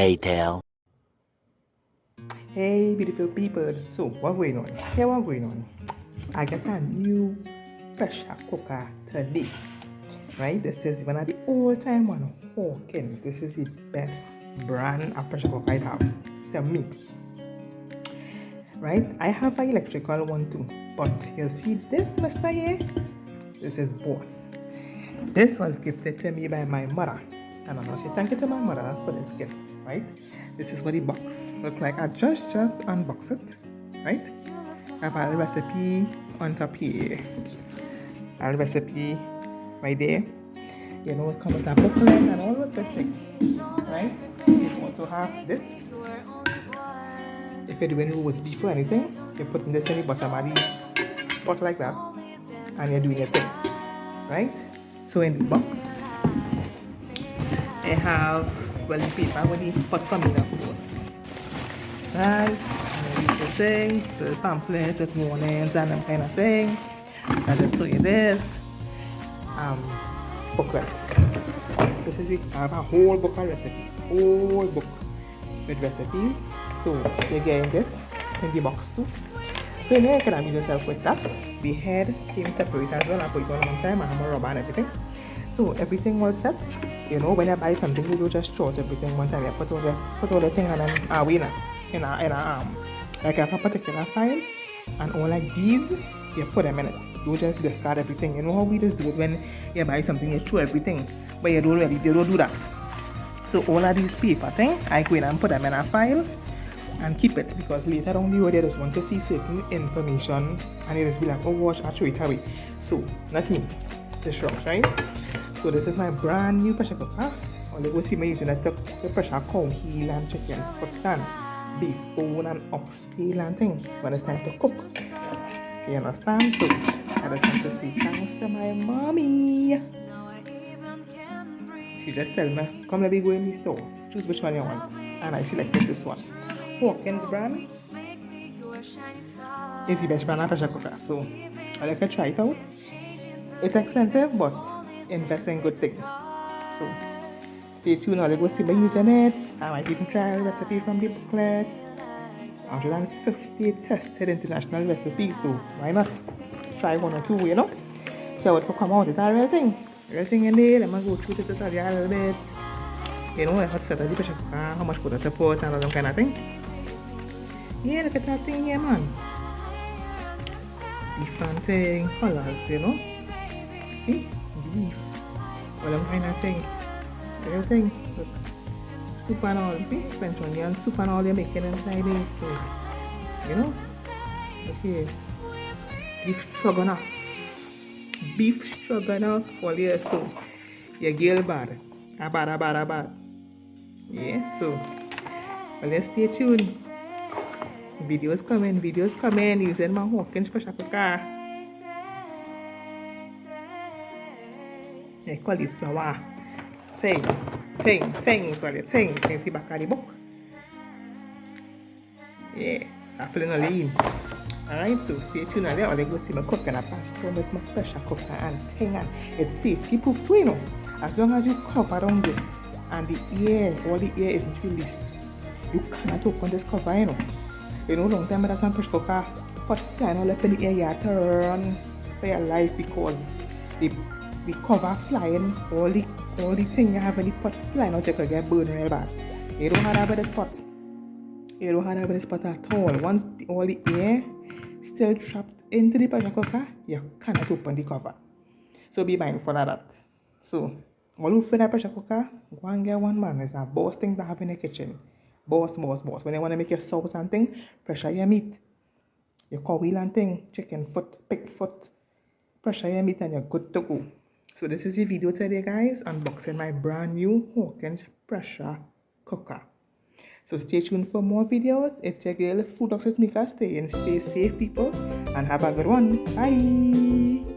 later. Hey beautiful people, so what going on? Here what going on? I got a new pressure cooker today, right? This is one of the all-time one, Hawkins. This is the best brand of pressure cooker I have, to me, right? I have an electrical one too, but you see this mister here? This is Boss. This was gifted to me by my mother, and I want to say thank you to my mother for this gift, right? This is what the box looks like. I just unbox it, right? I have a recipe on top here. A recipe right there. You know, it comes with a booklet and all sorts of things, right? You also have this. If you're doing roast beef or anything, you're putting this in the bottom of the pot like that, and you're doing your thing, right? So in the box, I have the paper with the pot for me, of course. Right? And the things, the pamphlet with warnings and that kind of thing. I just show you this booklet. This is it. I have a whole book of recipes. Whole book with recipes. So you're getting this in the box too. So in here you can amuse yourself with that. The head came separate as well. I put it on one time. I have a rubber and everything. So everything was set. You know, when you buy something, you don't just throw everything one time. You put all the thing and then in a like a particular file, and all like these, you put them in it. You just discard everything. You know how we just do it when you buy something, you throw everything, but you don't do that. So all of these paper thing, I go in and put them in a file and keep it, because later on the road they just want to see certain information and they just be like, oh watch, I throw it away. So not me, the shrubs, right? So this is my brand new pressure cooker. All you go see me using the pressure cow heel and chicken foot and beef bone and oxtail and thing when it's time to cook. You understand? So I just want to say thanks to my mommy. She just tell me, come let me go in the store, choose which one you want. And I selected this one. Hawkins brand is the best brand of pressure cooker. So I like to try it out. It's expensive, but invest in good things. So stay tuned. I'll go see me using it. I might even try a recipe from the booklet. 150 tested international recipes, so why not try one or two, you know? So what will come out, it's a real thing in there. I'm gonna go through the tutorial a little bit, you know, how to set up the pressure cooker, how much water to put and all that kind of thing. Yeah, look at that thing here, man. Different thing, colors, you know. See? Beef. All that kind of thing. Everything. Look. Soup and all, see? French onion soup and all they're making inside it. So, you know. Okay. Beef stroganoff. Beef stroganoff. All here, so. Your girl bad. A bad. Yeah, so. Well, let's stay tuned. Videos coming using my Hawkins pressure cooker. Yeah, cauliflower. Thing for the thing. You can see back at the book. Yeah, so I'm feeling a lean. Alright, so stay tuned. I'll go see my cooking a pasta with my pressure cooker and thing, and it's safety proof too, you know. As long as you cover around this and the air, all the air isn't released, you cannot open this cover, you know. You know, long time there's some pressure cooker, hot flying all up in the air, you have to run for your life because the cover flying, all the thing you have in the pot flying out, you could get burned real bad. You don't have that by the spot. You don't have that by the spot at all. Once all the air still trapped into the pressure cooker, you cannot open the cover. So be mindful of that. So, all who fill that pressure cooker, go and get one, man. It's a boss thing to have in the kitchen. Boss. When you want to make your sauce and thing, pressure your meat. Your cow wheel and thing, chicken foot, pig foot. Pressure your meat and you're good to go. So this is the video today, guys, unboxing my brand new Hawkins pressure cooker. So stay tuned for more videos. It's your girl, Food Talks with Mika. Stay safe, people, and have a good one. Bye.